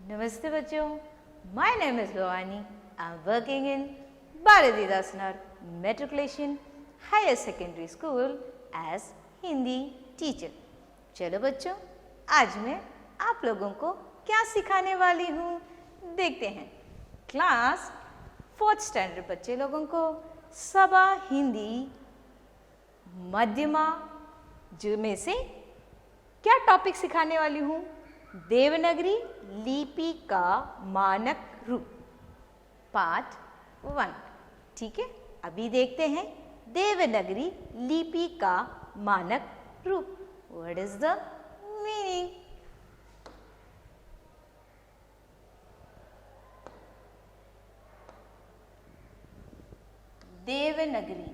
Namaste bachcho. My name is Bhavani. I am working in Bharatidas Nar Matriculation Higher Secondary School as Hindi teacher. चलो बच्चों, आज मैं आप लोगों को क्या सिखाने वाली हूँ देखते हैं। क्लास 4th स्टैंडर्ड बच्चे लोगों को सबा हिंदी मध्यमा जो में से क्या टॉपिक सिखाने वाली हूँ? देवनागरी लिपि का मानक रूप पार्ट 1। ठीक है, अभी देखते हैं देवनागरी लिपि का मानक रूप। What is the meaning? Devanagari,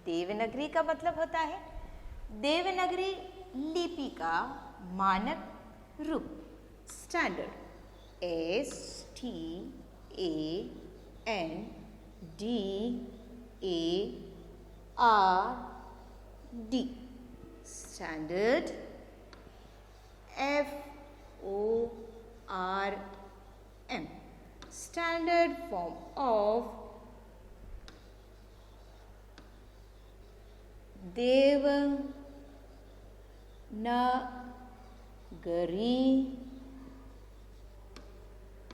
Devanagari का मतलब होता है देवनागरी लिपि का मानक रूप, standard, STANDARD, standard, FORM, standard form of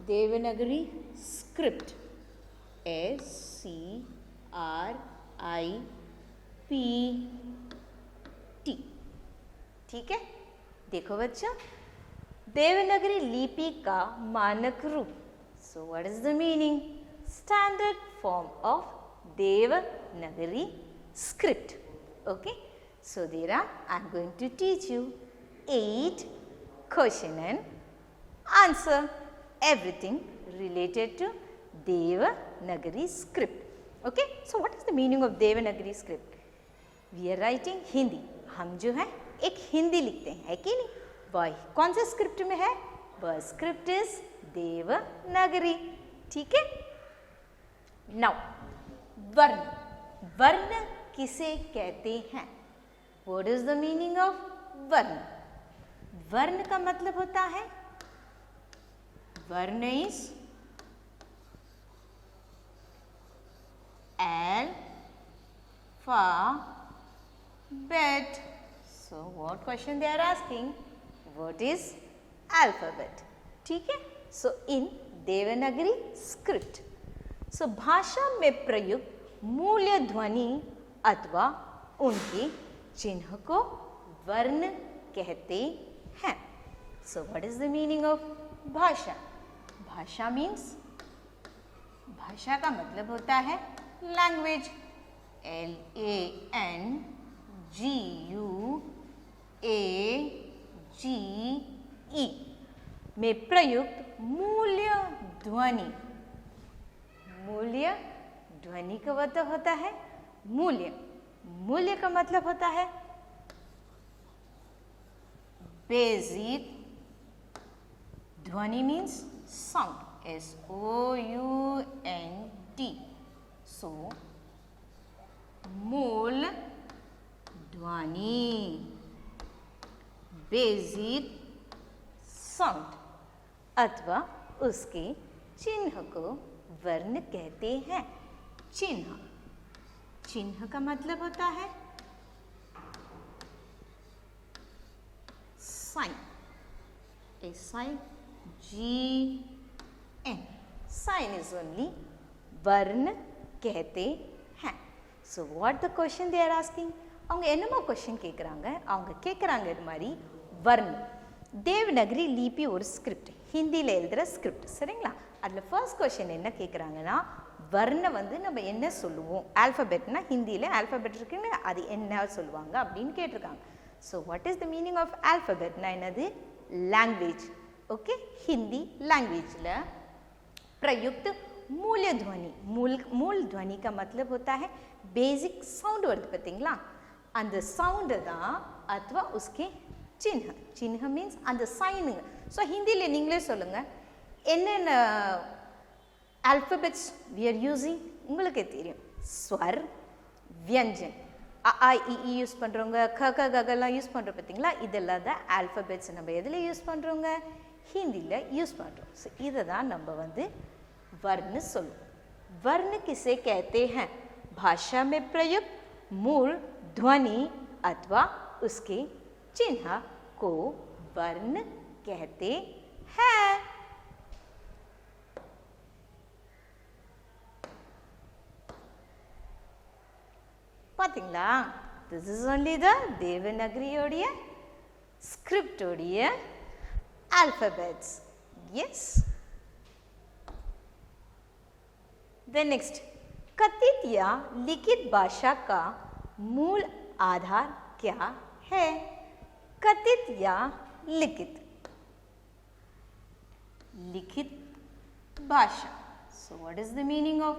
Devanagari script, SCRIPT। ठीक है, देखो बच्चों, देवनागरी लिपि का मानक रूप। So what is the meaning? Standard form of Devanagari script. Okay, so there I'm going to teach you 8 question and answer, everything related to Devanagari script. Okay, so what is the meaning of Devanagari script? We are writing Hindi. हम जो है एक हिंदी लिखते हैं, है कि नहीं? वह कौन से स्क्रिप्ट में है? वह स्क्रिप्ट इज देवनागरी। ठीक है, नाउ वर्ण, वर्ण किसे कहते हैं? What is the meaning of वर्ण? वर्ण का मतलब होता है, वर्ण is alphabet. So what question they are asking? What is alphabet? ठीक है, so in Devanagari script, so भाषा में प्रयुक्त मूल्य ध्वनि अथवा उनके चिन्ह को वर्ण कहते हैं। So what is the meaning of भाषा? भाषा मीन्स, भाषा का मतलब होता है लैंग्वेज, LANGUAGE में प्रयुक्त मूल्य ध्वनि। मूल्य ध्वनि का मतलब होता है मूल्य, मूल्य का मतलब होता है बेसिक, ध्वनि मीन्स साउंड, SOUND। सो मूल ध्वनि, बेसिक साउंड अथवा उसके चिन्ह को वर्ण कहते हैं। चिन्ह, चिन्ह का मतलब होता है sign, SIGN। Sign is only वर्ण कहते हैं। So what the question they are asking? அவங்க என்னமோ क्वेश्चन கேட்குறாங்க. அவங்க கேட்குறாங்க இது மாதிரி வர்ண தேவநாகரி லிபி ஒரு ஸ்கிரிப்ட், ஹிந்தியில் எழுதுகிற ஸ்கிரிப்ட், சரிங்களா? அதில் ஃபர்ஸ்ட் क्वेश्चन என்ன கேட்குறாங்கன்னா, வர்ண வந்து நம்ம என்ன சொல்லுவோம்? ஆல்ஃபபெட்னா ஹிந்தியில் ஆல்ஃபபெட் இருக்குன்னு அது என்ன சொல்லுவாங்க அப்படின்னு கேட்டிருக்காங்க. So what is the meaning of ஆல்ஃபபெட்னா என்னது? लैंग्वेज। ओके, हिंदी लैंग्वेज प्रयुक्त मूल्य ध्वनि, मूल ध्वनि का मतलब होता है बेसिक साउंड वर्ड पातींगला अंद साउंड தான் अथवा उसके चिन्ह, चिन्ह मीन्स अंद साइन। सो हिंदी நீங்களே சொல்லுங்க என்னென்ன अल्फाबेट्स we are using உங்களுக்கே தெரியும். स्वर, व्यंजन, अ आ इ ई यूज பண்றோங்க, க க க க எல்லாம் யூஸ் பண்றோம் பாத்தீங்களா? இதெல்லாம் தான் ஆல்பபெட்ஸ். நம்ம எதில யூஸ் பண்றோங்க? ஹிந்தியில் யூஸ் பண்ணுறோம். ஸோ இதை தான் நம்ம வந்து वर्ण சொல்லுவோம். वर्ण किसे कहते हैं? भाषा में प्रयुक्त मूल ध्वनि अथवा उसके चिन्ह को वर्ण कहते हैं. பாத்தீங்களா? This is only the Devanagari Odia script Odia alphabets. Yes. Then next, कथित या लिखित भाषा का मूल आधार क्या है? कथित या लिखित? लिखित भाषा. So what is the meaning of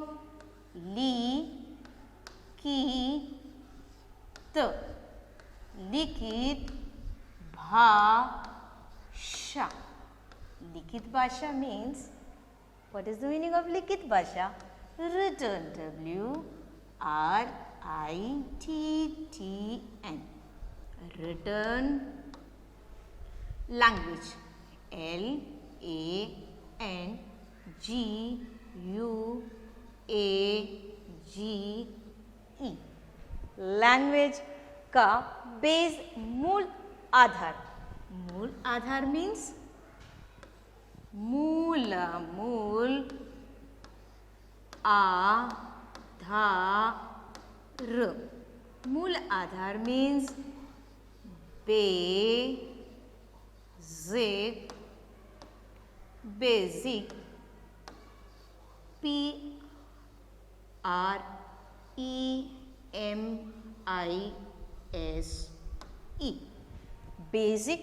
लिखित? लिखित भाषा. लिखित भाषा means, what is the meaning of लिखित भाषा? Written, W-R-I-T-T-N, written language, L-A-N-G-U-A-G-E, language का बेस मूल आधार. मूल आधार means मूल आधार. मूल आधार means basic, P-R-E-M-I-S-E, basic.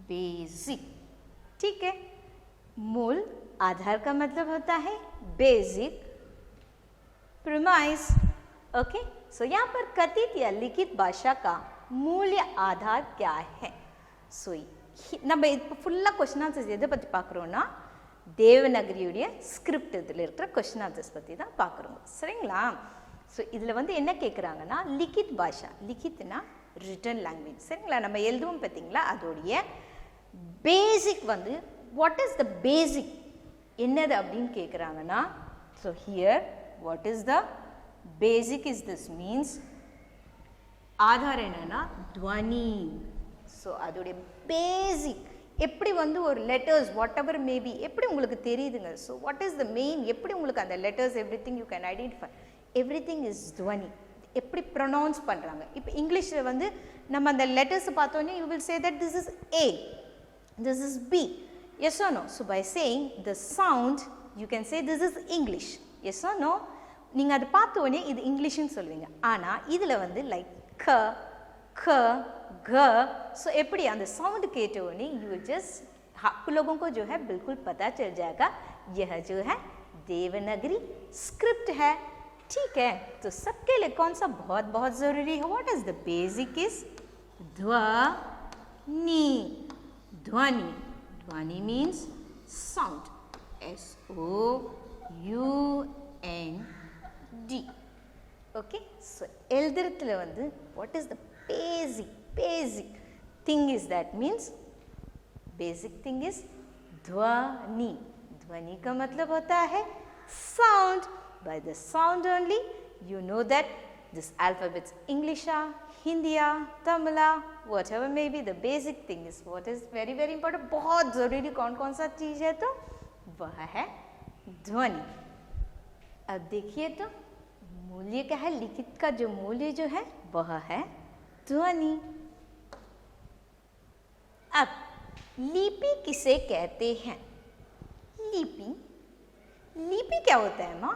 Basic. ठीक है. मूल आधार का मतलब होता है बेसिक प्रीमाइस. ओके. सो यहाँ पर कथित या लिखित भाषा का मूल्य आधार क्या है? सो நம்ம இப்போ ஃபுல்லாக கொஸ்டின் ஆன்சர்ஸ் எதை பற்றி பார்க்குறோன்னா தேவநகரியுடைய ஸ்கிரிப்ட் இதில் இருக்கிற கொஸ்டின் ஆன்சர்ஸ் பற்றி தான் பார்க்குறோம். சரிங்களா? ஸோ இதில் வந்து என்ன கேட்குறாங்கன்னா லிखित பாஷா. லிखितனா ரிட்டன் லாங்குவேஜ். சரிங்களா? நம்ம எழுதுவோம் பார்த்தீங்களா, அதோடைய பேசிக் வந்து வாட் இஸ் த பேசிக் என்னது அப்படின்னு கேட்குறாங்கன்னா, so here what is the basic is this means Aadhaar என்னன்னா துவனி. ஸோ அதோடைய பேசிக் எப்படி வந்து ஒரு லெட்டர்ஸ் வாட் எவர் மேபி எப்படி உங்களுக்கு தெரியுதுங்க. So what is the main எப்படி உங்களுக்கு அந்த letters every thing you can identify. Every thing is துவனி. எப்படி ப்ரொனவுன்ஸ் பண்ணுறாங்க. இப்போ இங்கிலீஷில் வந்து நம்ம அந்த லெட்டர்ஸ் பார்த்தோன்னே you will say that this is A, this is B. Yes or no? So by saying the sound you can say this is English. Yes or no? நீங்கள் அதை பார்த்தோன்னே இது இங்கிலீஷ்னு சொல்லுவீங்க. ஆனால் இதில் வந்து லைக் க ख घ. सो எப்படி அந்த साउंड கேட்ட उन्हें यू जस्ट आप लोगों को जो है बिल्कुल पता चल जाएगा यह जो है देवनागरी स्क्रिप्ट है. ठीक है. तो सबके लिए कौन सा बहुत बहुत ज़रूरी है? What is the basic is ध्वनि. ध्वनि. ध्वनि मीन्स साउंड. SOUND. ओके. सो எழுதுறதுல வந்து what is the basic thing is that means basic thing is ध्वनि. ध्वनि का मतलब होता है sound. By the sound only you know that this alphabets English, Hindi, Tamil, whatever may be, the basic thing is what is very very important. बहुत ज़रूरी कौन सा चीज़ है तो वह है ध्वनि. अब देखिए तो मूल्य क्या है? लिखित का जो मूल्य जो है वह है ध्वनि. अब लिपि किसे कहते हैं? लिपि. लिपि क्या होता है माँ?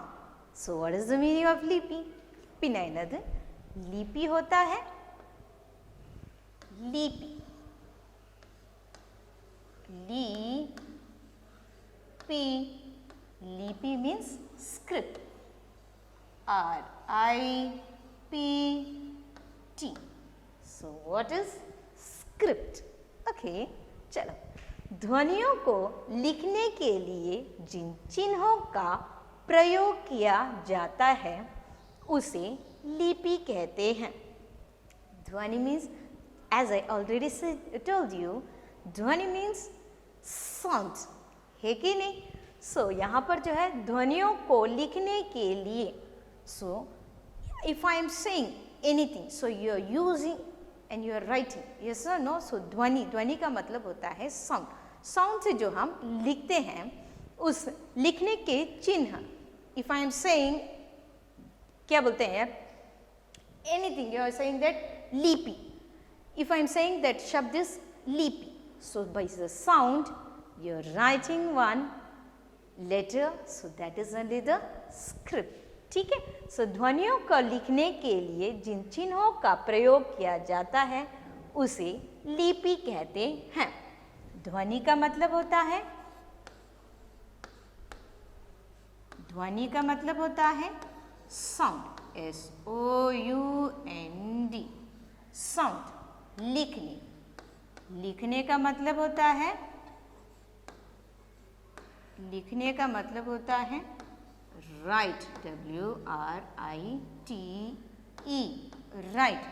So what is the meaning of लिपि? पिनाइनद लिपि होता है लिपि. लिपि. लिपि means script. RIPT. So what is script? Okay. चलो. ध्वनियों को लिखने के लिए जिन चिन्हों का प्रयोग किया जाता है उसे लिपि कहते हैं। ध्वनि means, as I already told you, ध्वनि मीन्स साउंड, है कि नहीं? सो यहाँ पर जो है ध्वनियों को लिखने के लिए, so if I am saying anything, so you are using and you are writing, yes और नो? सो ध्वनि, ध्वनि का मतलब होता है साउंड। साउंड से जो हम लिखते हैं उस लिखने के चिन्ह, इफ आई एम सेइंग, क्या बोलते हैं यार, anything, you are saying that लिपि, if I am saying that शब्द इज लिपि, so by the sound you are writing one letter, so that is only the script, ठीक है? सो ध्वनियों को लिखने के लिए जिन चिन्हों का प्रयोग किया जाता है उसे लिपि कहते हैं। ध्वनि का मतलब होता है, ध्वनि का मतलब होता है साउंड, SOUND, साउंड, लिखने, लिखने का मतलब होता है, लिखने का मतलब होता है राइट, WRITE, राइट।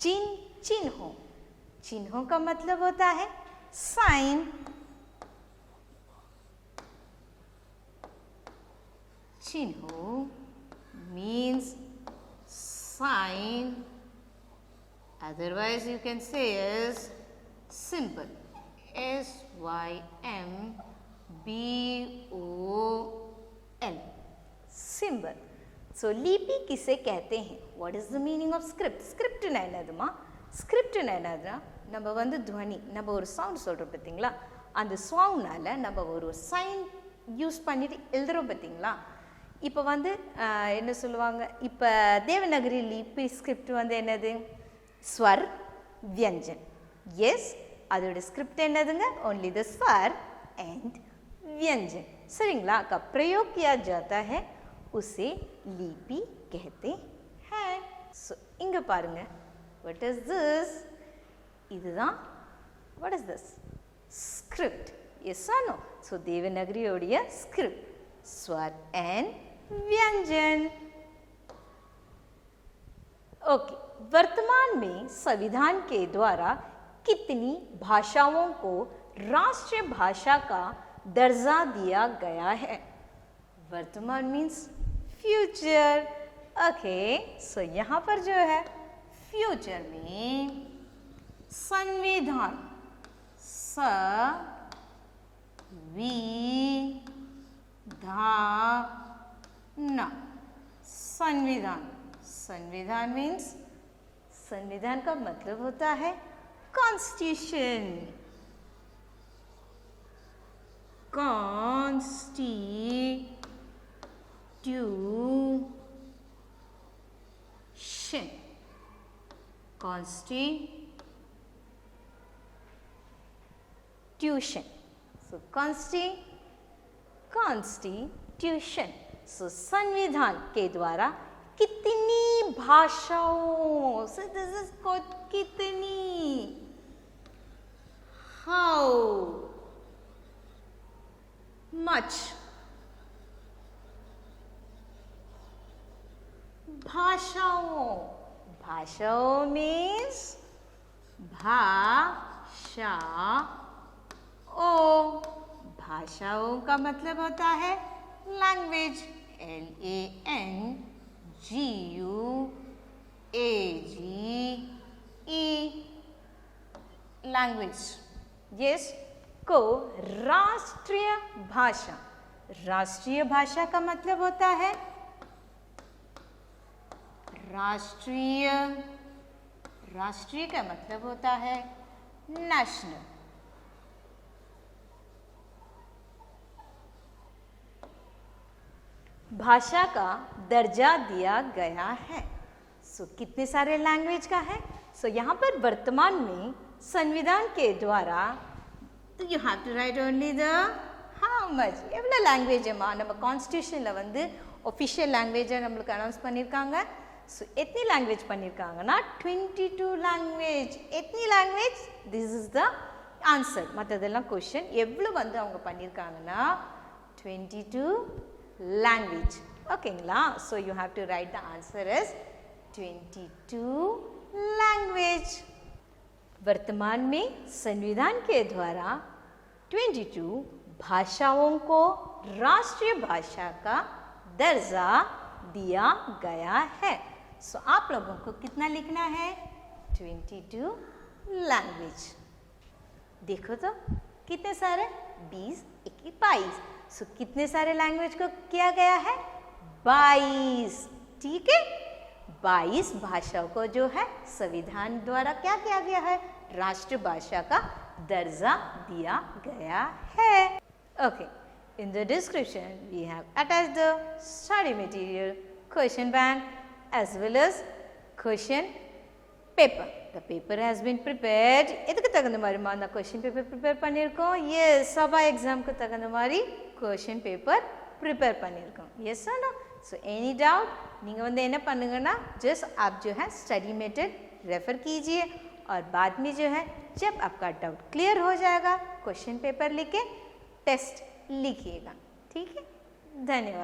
जिन चिन्हों, चिन्हों का मतलब होता है साइन, चिन्हों means sign, otherwise you can say as symbol, SYMBOL, symbol. So लिपि किसे कहते हैं? What is the meaning of script? Script ना என்னதுமா? Script ना என்னதுனா நம்ம வந்து ध्वनि, நம்ம ஒரு சவுண்ட் சொல்றோம் பாத்தீங்களா, அந்த சவுண்ட்னால நம்ம ஒரு சைன் யூஸ் பண்ணிட்டு எழுதுறோம் பாத்தீங்களா. இப்போ வந்து என்ன சொல்லுவாங்க, இப்போ தேவநகரி லிபி ஸ்கிரிப்ட் வந்து என்னது? ஸ்வர் व्यंजन. எஸ், அதோட ஸ்கிரிப்ட் என்னதுங்க? ओनली द स्वर एंड व्यंजन, சரிங்களா? का प्रयोग किया जाता है उसे लिपि कहते हैं. सो இங்க பாருங்க, what is this? இதுதான் what is this? script. yes or no? so Devanagari Odia script, स्वर एंड व्यंजन. ओके, वर्तमान में संविधान के द्वारा कितनी भाषाओं को राष्ट्रीय भाषा का दर्जा दिया गया है? वर्तमान मीन्स फ्यूचर. ओके, सो यहाँ पर जो है फ्यूचर में संविधान, संविधान, संविधान मीन्स, संविधान का मतलब होता है कॉन्स्टिट्यूशन, कॉन्स्टिट्यूशन, कॉन्स्टिट्यूशन. सो कॉन्स्टिट्यूशन. सो संविधान के द्वारा कितनी भाषाओं, so this is called कितनी, how much, भाषाओं, भाषाओं means भाषाओं, भाषाओं का मतलब होता है लैंग्वेज, LANGUAGE, लैंग्वेज. यस, को राष्ट्रीय भाषा, राष्ट्रीय भाषा का मतलब होता है राष्ट्रीय, राष्ट्रीय का मतलब होता है नेशनल. भाषा का दर्जा दिया गया है. सो कितने सारे लैंग्वेज का है? सो यहाँ पर वर्तमान में संविधान के द्वारा, तो you have to write only the how much, எவ்வளோ லாங்குவேஜ்மா நம்ம கான்ஸ்டியூஷனில் வந்து ஒஃபிஷியல் லாங்குவேஜை நம்மளுக்கு அனௌன்ஸ் பண்ணியிருக்காங்க. ஸோ எத்தனை லாங்குவேஜ் பண்ணியிருக்காங்கன்னா 22 லாங்குவேஜ். எத்தனை language? This is the answer. மற்றதெல்லாம் கொஷின். எவ்வளோ வந்து அவங்க பண்ணியிருக்காங்கன்னா 22 language. Okay, now so you have to write the answer as 22 language. वर्तमान में संविधान के द्वारा 22 भाषाओं को राष्ट्रीय भाषा का दर्जा दिया गया है. सो आप लोगों को कितना लिखना है? 22 लैंग्वेज. देखो तो कितने सारे? 20, 21, 22. सो कितने सारे लैंग्वेज को किया गया है? 22. ठीक है, 22 भाषाओं को जो है संविधान द्वारा क्या किया गया है? राष्ट्र भाषा का दर्जा दिया गया है. Okay, in the description we have attached the study material, question bank as well as question paper. The paper has been prepared. ಇದಕ್ಕೆ ತಗೊಂಡು ಮಾರಿ ಮಾನ question paper prepare பண்ணிருக்கோம். Yes, சபா exam க்கு தகுந்த மாதிரி question paper prepare பண்ணிருக்கோம். Yes or no? So any doubt நீங்க வந்து என்ன பண்ணுங்கன்னா just आप जो है study method रेफर कीजिए और बाद में जो है जब आपका डाउट क्लियर हो जाएगा क्वेश्चन पेपर लेके टेस्ट लिखिएगा. ठीक है, धन्यवाद.